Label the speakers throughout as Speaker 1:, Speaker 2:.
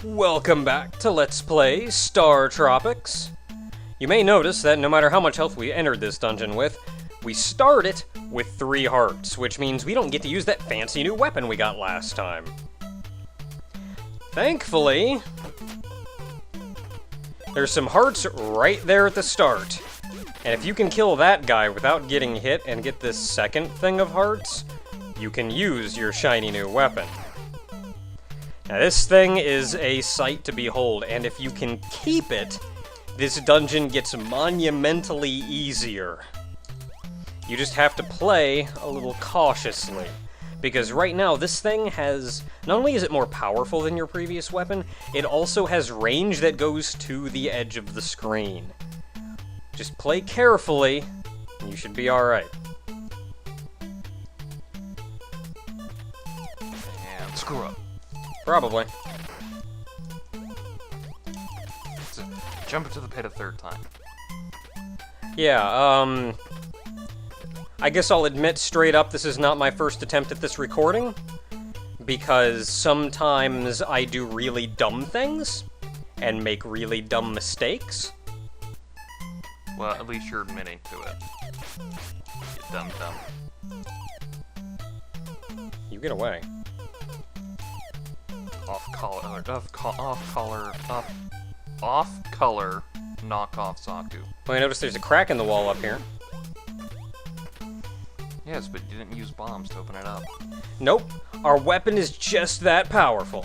Speaker 1: Welcome back to Let's Play StarTropics. You may notice that no matter how much health we entered this dungeon with, we start it with 3 hearts, which means we don't get to use that fancy new weapon we got last time. Thankfully, there's some hearts right there at the start. And if you can kill that guy without getting hit and get this second thing of hearts, you can use your shiny new weapon. Now this thing is a sight to behold, and if you can keep it, this dungeon gets monumentally easier. You just have to play a little cautiously, because right now this thing has, not only is it more powerful than your previous weapon, it also has range that goes to the edge of the screen. Just play carefully, and you should be alright.
Speaker 2: And screw up.
Speaker 1: Probably.
Speaker 2: So, jump into the pit a third time.
Speaker 1: Yeah, I guess I'll admit straight up this is not my first attempt at this recording, because sometimes I do really dumb things, and make really dumb mistakes.
Speaker 2: Well, at least you're admitting to it. You dumb.
Speaker 1: You get away.
Speaker 2: Off-color knockoff Zaku.
Speaker 1: Well, I notice there's a crack in the wall up here.
Speaker 2: Yes, but you didn't use bombs to open it up.
Speaker 1: Nope, our weapon is just that powerful.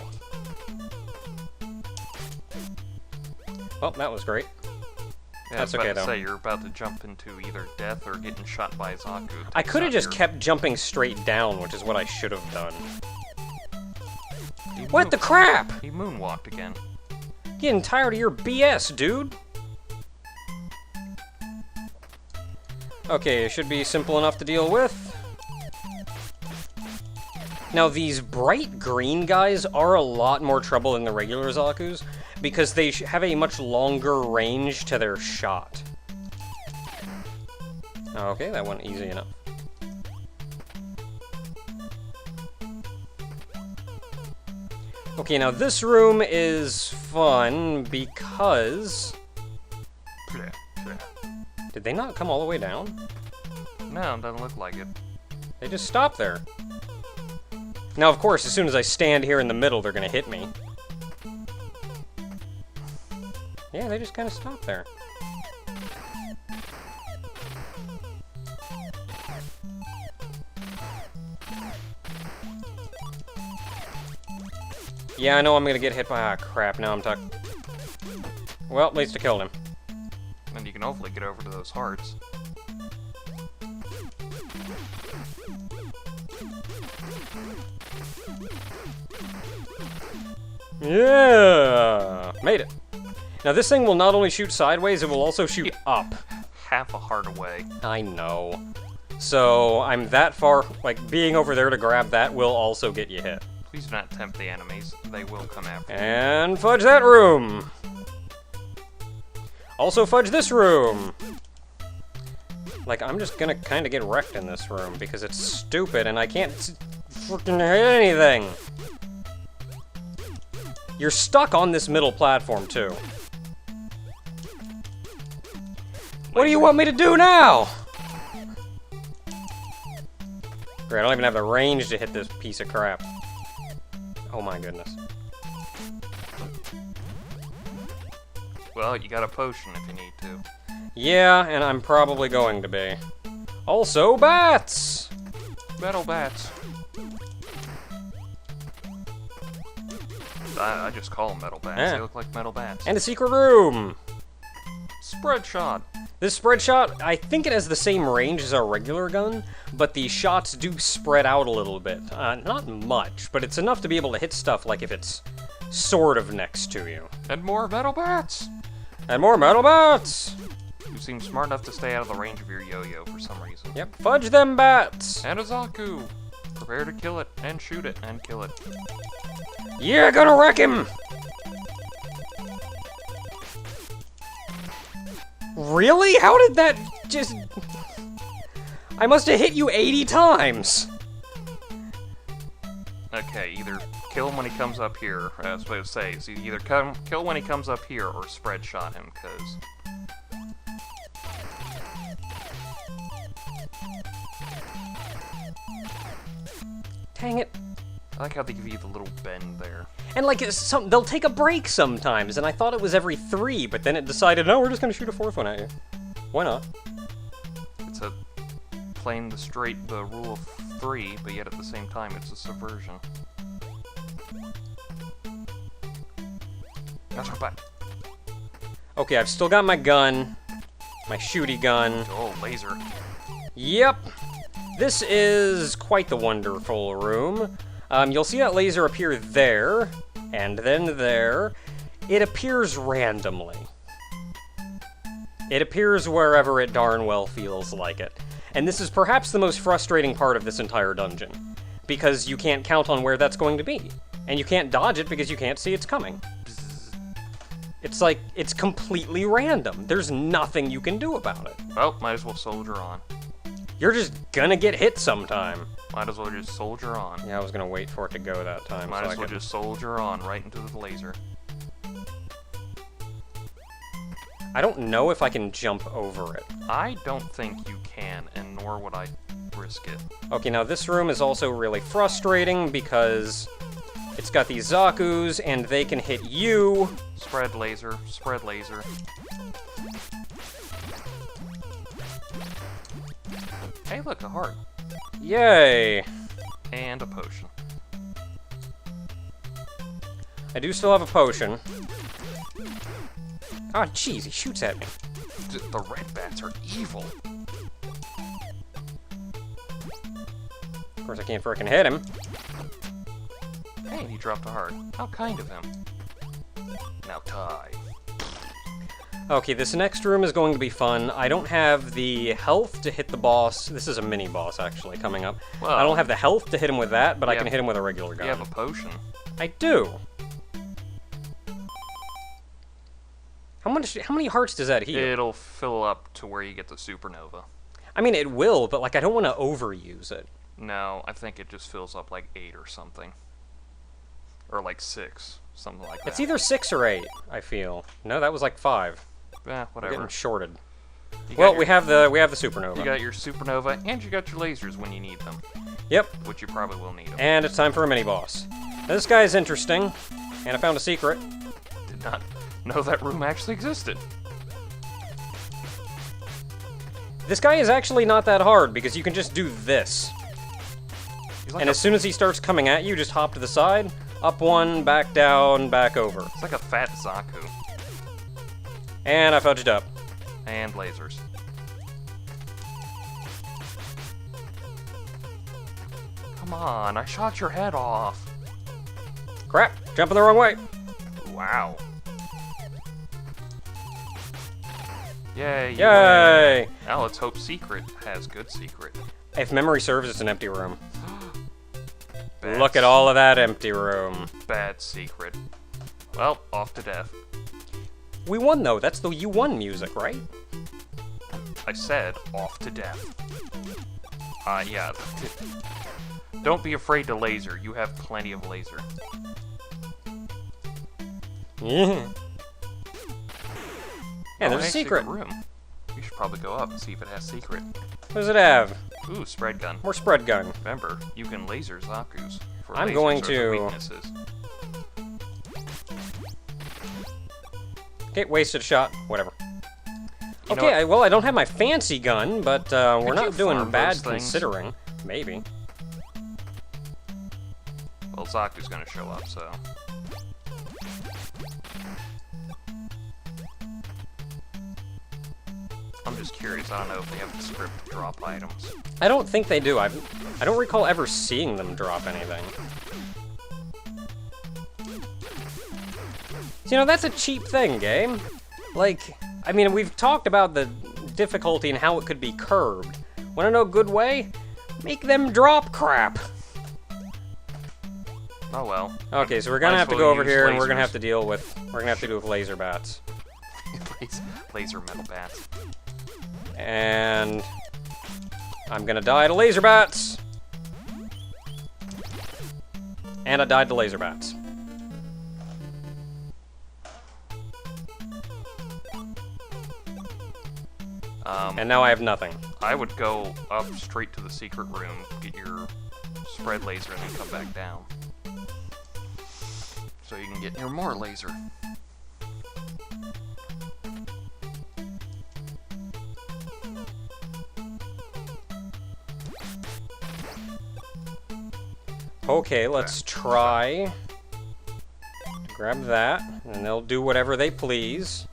Speaker 1: Oh, that was great.
Speaker 2: Yeah,
Speaker 1: That's
Speaker 2: I was
Speaker 1: okay,
Speaker 2: about to
Speaker 1: though.
Speaker 2: say, you're about to jump into either death or getting shot by Zaku.
Speaker 1: I could have just kept jumping straight down, which is what I should have done. What the crap?
Speaker 2: He moonwalked again.
Speaker 1: Getting tired of your BS, dude. Okay, it should be simple enough to deal with. Now, these bright green guys are a lot more trouble than the regular Zakus, because they have a much longer range to their shot. Okay, that went easy enough. Okay, now this room is fun because... Did they not come all the way down?
Speaker 2: No, it doesn't look like it.
Speaker 1: They just stopped there. Now, of course, as soon as I stand here in the middle, they're gonna hit me. Yeah, they just kind of stopped there. Yeah, I know I'm gonna get hit by... Ah, crap, now I'm talking... Well, at least I killed him.
Speaker 2: And you can hopefully get over to those hearts.
Speaker 1: Yeah! Made it. Now, this thing will not only shoot sideways, it will also shoot up.
Speaker 2: Half a heart away.
Speaker 1: I know. So, I'm that far... Like, being over there to grab that will also get you hit.
Speaker 2: Please do not tempt the enemies. They will come after you.
Speaker 1: And fudge that room! Also fudge this room! Like, I'm just gonna kind of get wrecked in this room because it's stupid and I can't freaking hit anything! You're stuck on this middle platform, too. What do you want me to do now? Great, I don't even have the range to hit this piece of crap. Oh my goodness.
Speaker 2: Well, you got a potion if you need to.
Speaker 1: Yeah, and I'm probably going to be. Also, bats!
Speaker 2: Metal bats. I just call them metal bats.
Speaker 1: Yeah.
Speaker 2: They look like metal bats.
Speaker 1: And a secret room!
Speaker 2: Spread shot.
Speaker 1: This spread shot, I think it has the same range as our regular gun, but the shots do spread out a little bit. Not much, but it's enough to be able to hit stuff like if it's sort of next to you.
Speaker 2: And more metal bats!
Speaker 1: And more metal bats!
Speaker 2: You seem smart enough to stay out of the range of your yo-yo for some reason.
Speaker 1: Yep, fudge them bats!
Speaker 2: And a Zaku! Prepare to kill it, and shoot it, and kill it.
Speaker 1: You're gonna wreck him! Really? How did that just... I must have hit you 80 times!
Speaker 2: Okay, either kill him when he comes up here. That's what I would say. So you either kill when he comes up here or spread shot him, because...
Speaker 1: Dang it.
Speaker 2: I like how they give you the little bend there.
Speaker 1: And like, they'll take a break sometimes, and I thought it was every 3, but then it decided, no, we're just gonna shoot a 4th one at you. Why not?
Speaker 2: It's a playing the rule of 3, but yet at the same time it's a subversion. That's not bad.
Speaker 1: Okay, I've still got my gun, my shooty gun.
Speaker 2: Oh, laser.
Speaker 1: Yep. This is quite the wonderful room. You'll see that laser appear there, and then there. It appears randomly. It appears wherever it darn well feels like it. And this is perhaps the most frustrating part of this entire dungeon, because you can't count on where that's going to be. And you can't dodge it because you can't see it's coming. It's like, it's completely random. There's nothing you can do about it.
Speaker 2: Well, might as well soldier on.
Speaker 1: You're just gonna get hit sometime.
Speaker 2: Might as well just soldier on.
Speaker 1: Yeah, I was gonna wait for it to go that time.
Speaker 2: Might as well just soldier on right into the laser.
Speaker 1: I don't know if I can jump over it.
Speaker 2: I don't think you can, and nor would I risk it.
Speaker 1: Okay, now this room is also really frustrating because it's got these Zakus, and they can hit you.
Speaker 2: Spread laser, spread laser. Hey, look, a heart.
Speaker 1: Yay!
Speaker 2: And a potion.
Speaker 1: I do still have a potion. Oh, jeez, he shoots at me.
Speaker 2: The red bats are evil.
Speaker 1: Of course, I can't frickin' hit him.
Speaker 2: Hey, he dropped a heart. How kind of him. Now tie.
Speaker 1: Okay, this next room is going to be fun. I don't have the health to hit the boss. This is a mini boss, actually, coming up.
Speaker 2: Well,
Speaker 1: I don't have the health to hit him with that, but I can hit him with a regular gun.
Speaker 2: You have a potion.
Speaker 1: I do. How many hearts does that heal?
Speaker 2: It'll fill up to where you get the supernova.
Speaker 1: I mean, it will, but like, I don't want to overuse it.
Speaker 2: No, I think it just fills up like 8 or something. Or like 6, something like that.
Speaker 1: It's either 6 or 8, I feel. No, that was like 5.
Speaker 2: Yeah,
Speaker 1: We're
Speaker 2: whatever.
Speaker 1: getting shorted.
Speaker 2: Well,
Speaker 1: we have the supernova.
Speaker 2: You got your supernova, and you got your lasers when you need them.
Speaker 1: Yep.
Speaker 2: Which you probably will need them.
Speaker 1: And it's time for a mini boss. Now, this guy is interesting, and I found a secret.
Speaker 2: Did not know that room actually existed.
Speaker 1: This guy is actually not that hard because you can just do this.
Speaker 2: Like
Speaker 1: and as soon as he starts coming at you, just hop to the side, up 1, back down, back over.
Speaker 2: It's like a fat Zaku.
Speaker 1: And I fudged up.
Speaker 2: And lasers. Come on, I shot your head off.
Speaker 1: Crap, jumping the wrong way.
Speaker 2: Wow. Yay, you
Speaker 1: Yay!
Speaker 2: win. Now let's hope Secret has good secret.
Speaker 1: If memory serves, it's an empty room.
Speaker 2: Bad
Speaker 1: Look at all of that empty room.
Speaker 2: Bad secret. Well, off to death.
Speaker 1: We won, though. That's the you won music, right?
Speaker 2: I said off to death. Yeah. Don't be afraid to laser. You have plenty of laser.
Speaker 1: Yeah. Yeah, there's
Speaker 2: hey,
Speaker 1: a secret.
Speaker 2: room. You should probably go up and see if it has secret.
Speaker 1: What does it have?
Speaker 2: Ooh, spread gun.
Speaker 1: More spread gun.
Speaker 2: Remember, you can laser Zakus. For
Speaker 1: I'm
Speaker 2: lasers
Speaker 1: going
Speaker 2: are the
Speaker 1: to-
Speaker 2: weaknesses.
Speaker 1: Okay, wasted shot. Whatever.
Speaker 2: You know
Speaker 1: Okay, well, I don't have my fancy gun, but we're
Speaker 2: Could you
Speaker 1: not doing
Speaker 2: farm
Speaker 1: bad
Speaker 2: those things?
Speaker 1: considering. Maybe.
Speaker 2: Well, Zaku's gonna show up, so. I'm just curious. I don't know if they have the script to drop items.
Speaker 1: I don't think they do. I don't recall ever seeing them drop anything. You know, that's a cheap thing, game. Like, I mean, we've talked about the difficulty and how it could be curbed. Wanna know a good way? Make them drop crap.
Speaker 2: Oh well.
Speaker 1: Okay, so we're gonna
Speaker 2: Might
Speaker 1: have
Speaker 2: as
Speaker 1: to
Speaker 2: well
Speaker 1: go over
Speaker 2: use
Speaker 1: here and we're gonna
Speaker 2: lasers.
Speaker 1: have to deal with laser bats.
Speaker 2: Laser metal bats.
Speaker 1: And I'm gonna die to laser bats. And I died to laser bats. And now I have nothing.
Speaker 2: I would go up straight to the secret room, get your spread laser, and then come back down. So you can get your more laser.
Speaker 1: Okay, let's try. Grab that, and they'll do whatever they please.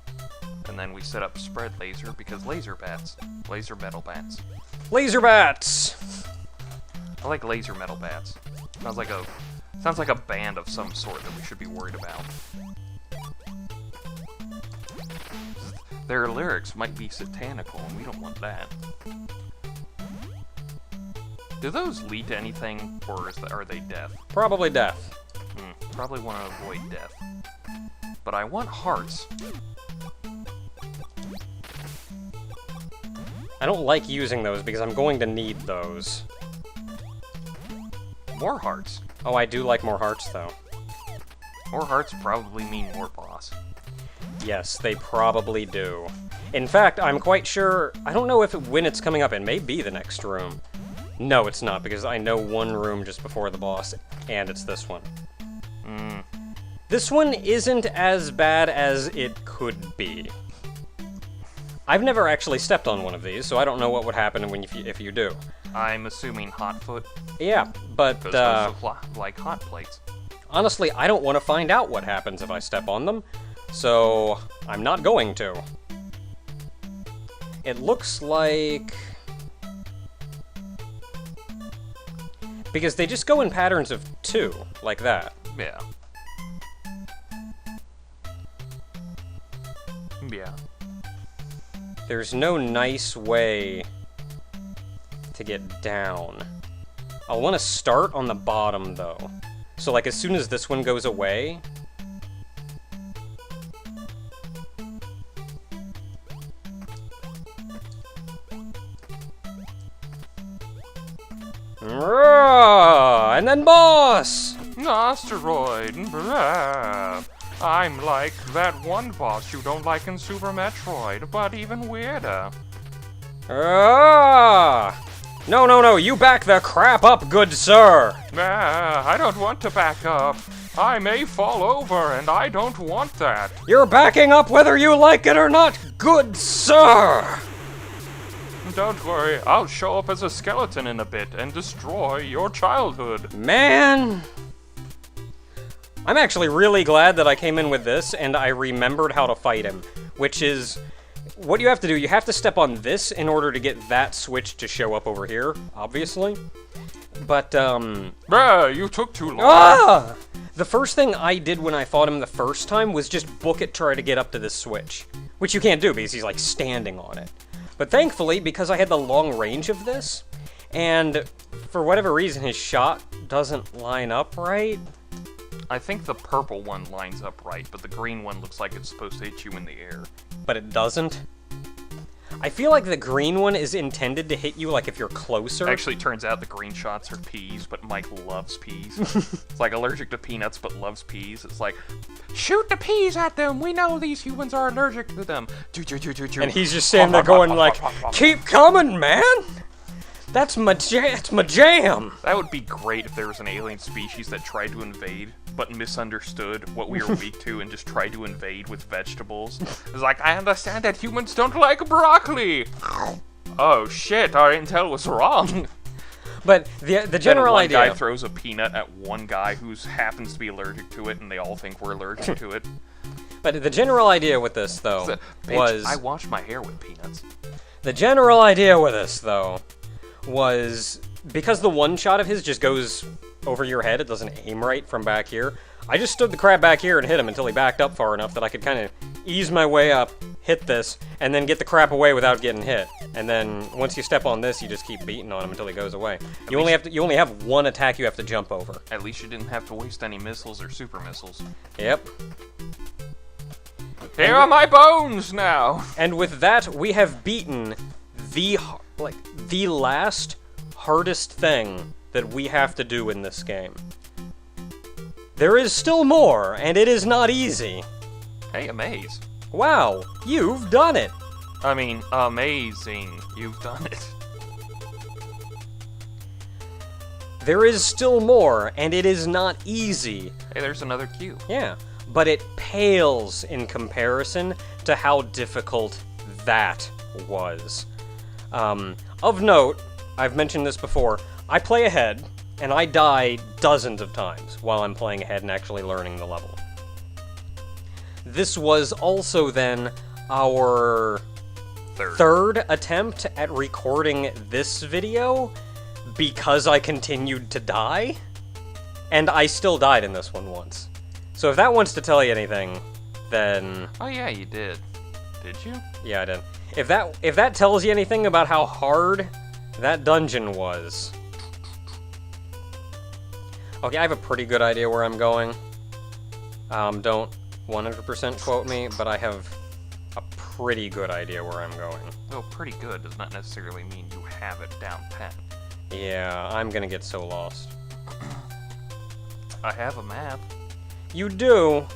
Speaker 2: And then we set up spread laser because laser bats. Laser metal bats.
Speaker 1: Laser bats!
Speaker 2: I like laser metal bats. Sounds like a band of some sort that we should be worried about. Their lyrics might be satanical, and we don't want that. Do those lead to anything, or are they death?
Speaker 1: Probably death.
Speaker 2: Probably want to avoid death. But I want hearts.
Speaker 1: I don't like using those because I'm going to need those.
Speaker 2: More hearts.
Speaker 1: Oh, I do like more hearts, though.
Speaker 2: More hearts probably mean more boss.
Speaker 1: Yes, they probably do. In fact, I'm quite sure... I don't know when it's coming up. It may be the next room. No, it's not, because I know one room just before the boss, and it's this one. This one isn't as bad as it could be. I've never actually stepped on one of these, so I don't know what would happen if you do.
Speaker 2: I'm assuming hotfoot.
Speaker 1: Yeah, but
Speaker 2: Because those look like hot plates.
Speaker 1: honestly, I don't want to find out what happens if I step on them, so I'm not going to. It looks like... because they just go in patterns of 2, like that.
Speaker 2: Yeah. Yeah.
Speaker 1: There's no nice way to get down. I'll want to start on the bottom, though. So, like, as soon as this one goes away... and then boss!
Speaker 2: Asteroid, blah. I'm like that one boss you don't like in Super Metroid, but even weirder.
Speaker 1: No, you back the crap up, good sir!
Speaker 2: I don't want to back up. I may fall over, and I don't want that.
Speaker 1: You're backing up whether you like it or not, good sir!
Speaker 2: Don't worry, I'll show up as a skeleton in a bit and destroy your childhood.
Speaker 1: Man... I'm actually really glad that I came in with this and I remembered how to fight him, which is... what you have to do, you have to step on this in order to get that switch to show up over here, obviously. But,
Speaker 2: Bruh, you took too long.
Speaker 1: Ah! The first thing I did when I fought him the first time was just book it, try to get up to this switch. Which you can't do because he's, like, standing on it. But thankfully, because I had the long range of this, and for whatever reason his shot doesn't line up right...
Speaker 2: I think the purple one lines up right, but the green one looks like it's supposed to hit you in the air.
Speaker 1: But it doesn't? I feel like the green one is intended to hit you, like, if you're closer.
Speaker 2: Actually, it turns out the green shots are peas, but Mike loves peas. It's like allergic to peanuts, but loves peas. It's like, shoot the peas at them! We know these humans are allergic to them!
Speaker 1: And he's just standing there going like, keep coming, man! That's my jam!
Speaker 2: That would be great if there was an alien species that tried to invade, but misunderstood what we were weak to and just tried to invade with vegetables. It's like, I understand that humans don't like broccoli! Oh shit, our intel was wrong!
Speaker 1: But the general
Speaker 2: then
Speaker 1: idea...
Speaker 2: one guy throws a peanut at one guy who happens to be allergic to it, and they all think we're allergic to it.
Speaker 1: But the general idea with this, though, was...
Speaker 2: I wash my hair with peanuts.
Speaker 1: The general idea with this, though, was... because the one shot of his just goes over your head, it doesn't aim right from back here, I just stood the crap back here and hit him until he backed up far enough that I could kind of ease my way up, hit this, and then get the crap away without getting hit. And then once you step on this, you just keep beating on him until he goes away. You only have one attack you have to jump over.
Speaker 2: At least you didn't have to waste any missiles or super missiles.
Speaker 1: Yep.
Speaker 2: Here are my bones now!
Speaker 1: And with that, we have beaten the last hardest thing that we have to do in this game. There is still more, and it is not easy.
Speaker 2: Hey, amaze.
Speaker 1: Wow, you've done it!
Speaker 2: I mean, amazing. You've done it.
Speaker 1: There is still more, and it is not easy.
Speaker 2: Hey, there's another cube.
Speaker 1: Yeah, but it pales in comparison to how difficult that was. Of note, I've mentioned this before, I play ahead, and I die dozens of times while I'm playing ahead and actually learning the level. This was also then our third attempt at recording this video because I continued to die, and I still died in this one once. So if that wants to tell you anything, then...
Speaker 2: Oh yeah, you did. Did you?
Speaker 1: Yeah, I did. If that tells you anything about how hard that dungeon was... Okay, I have a pretty good idea where I'm going. Don't 100% quote me, but I have a pretty good idea where I'm going.
Speaker 2: Well, pretty good does not necessarily mean you have it down pat.
Speaker 1: Yeah, I'm gonna get so lost.
Speaker 2: I have a map.
Speaker 1: You do,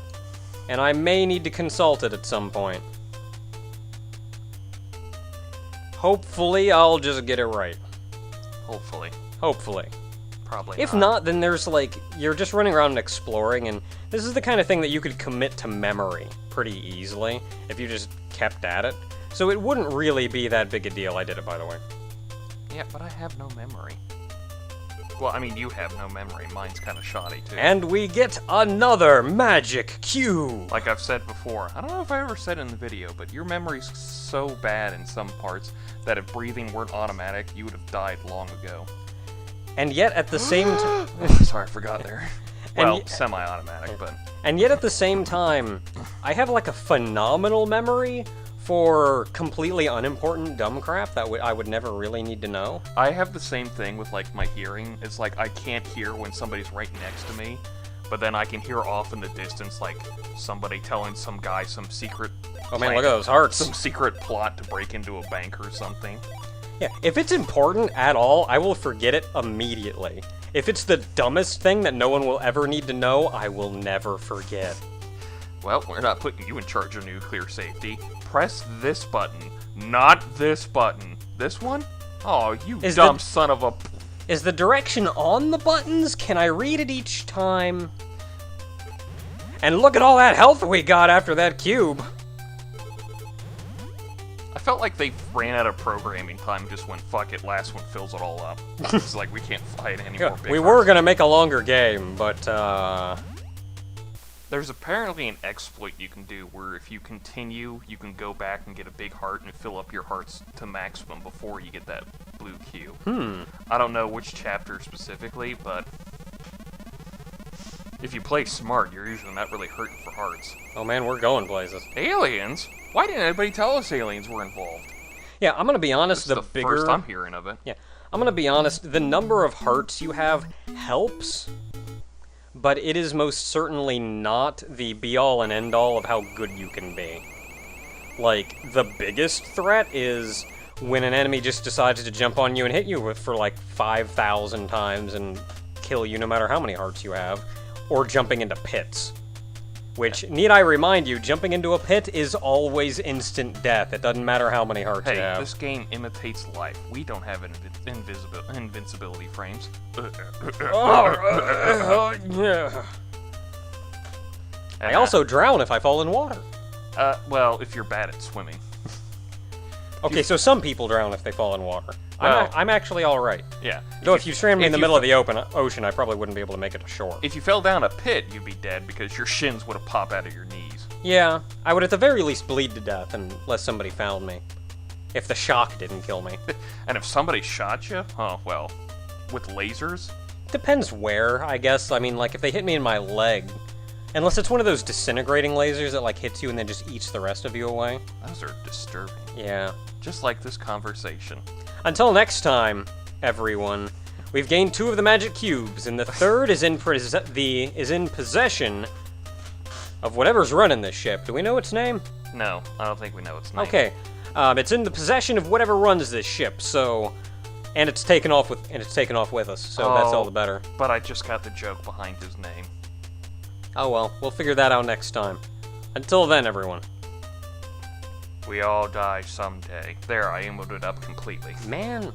Speaker 1: and I may need to consult it at some point. Hopefully, I'll just get it right.
Speaker 2: Hopefully.
Speaker 1: Hopefully.
Speaker 2: Probably
Speaker 1: If not, then there's like, you're just running around and exploring, and this is the kind of thing that you could commit to memory pretty easily if you just kept at it. So it wouldn't really be that big a deal. I did it, by the way.
Speaker 2: Yeah, but I have no memory. Well, I mean, you have no memory. Mine's kind of shoddy, too.
Speaker 1: And we get another magic cube!
Speaker 2: Like I've said before, I don't know if I ever said in the video, but your memory's so bad in some parts that if breathing weren't automatic, you would have died long ago.
Speaker 1: And yet at the same time...
Speaker 2: Sorry, I forgot there. Well, semi-automatic, but...
Speaker 1: And yet at the same time, I have like a phenomenal memory for completely unimportant dumb crap that I would never really need to know.
Speaker 2: I have the same thing with like my hearing. It's like I can't hear when somebody's right next to me, but then I can hear off in the distance like somebody telling some guy some secret...
Speaker 1: Oh man, look at those hearts.
Speaker 2: Some secret plot to break into a bank or something.
Speaker 1: Yeah, if it's important at all, I will forget it immediately. If it's the dumbest thing that no one will ever need to know, I will never forget.
Speaker 2: Well, we're not putting you in charge of nuclear safety. Press this button, not this button. This one? Oh, you dumb son of a...
Speaker 1: Is the direction on the buttons? Can I read it each time? And look at all that health we got after that cube.
Speaker 2: I felt like they ran out of programming time, just went, fuck it, last one fills it all up. It's like, we can't fight any more big
Speaker 1: We were gonna make a longer game, but,
Speaker 2: There's apparently an exploit you can do where if you continue, you can go back and get a big heart and fill up your hearts to maximum before you get that blue cube. I don't know which chapter specifically, but if you play smart, you're usually not really hurting for hearts.
Speaker 1: Oh man, we're going places.
Speaker 2: Aliens? Why didn't anybody tell us aliens were involved?
Speaker 1: Yeah, I'm gonna be honest,
Speaker 2: This is the first I'm hearing of it.
Speaker 1: Yeah, I'm gonna be honest, the number of hearts you have helps, but it is most certainly not the be-all and end-all of how good you can be. Like, the biggest threat is when an enemy just decides to jump on you and hit you for like 5,000 times and kill you no matter how many hearts you have, or jumping into pits. Which, need I remind you, jumping into a pit is always instant death. It doesn't matter how many hearts you have.
Speaker 2: Hey, this game imitates life. We don't have invincibility frames.
Speaker 1: Yeah. I also drown if I fall in water.
Speaker 2: Well, if you're bad at swimming.
Speaker 1: Okay, so some people drown if they fall in water.
Speaker 2: Well,
Speaker 1: I'm actually alright.
Speaker 2: Yeah.
Speaker 1: Though if you stranded me in the middle of the ocean, I probably wouldn't be able to make it to shore.
Speaker 2: If you fell down a pit, you'd be dead because your shins would have popped out of your knees.
Speaker 1: Yeah, I would at the very least bleed to death unless somebody found me. If the shock didn't kill me.
Speaker 2: And if somebody shot you, oh, well, with lasers?
Speaker 1: Depends where, I guess. I mean, like, if they hit me in my leg, unless it's one of those disintegrating lasers that, like, hits you and then just eats the rest of you away.
Speaker 2: Those are disturbing.
Speaker 1: Yeah.
Speaker 2: Just like this conversation.
Speaker 1: Until next time, everyone, we've gained 2 of the magic cubes, and the third is in possession of whatever's running this ship. Do we know its name?
Speaker 2: No, I don't think we know its name.
Speaker 1: Okay, it's in the possession of whatever runs this ship. So, and it's taken off with us. So that's all the better.
Speaker 2: But I just got the joke behind his name.
Speaker 1: Oh well, we'll figure that out next time. Until then, everyone.
Speaker 2: We all die someday. There, I emoted up completely.
Speaker 1: Man,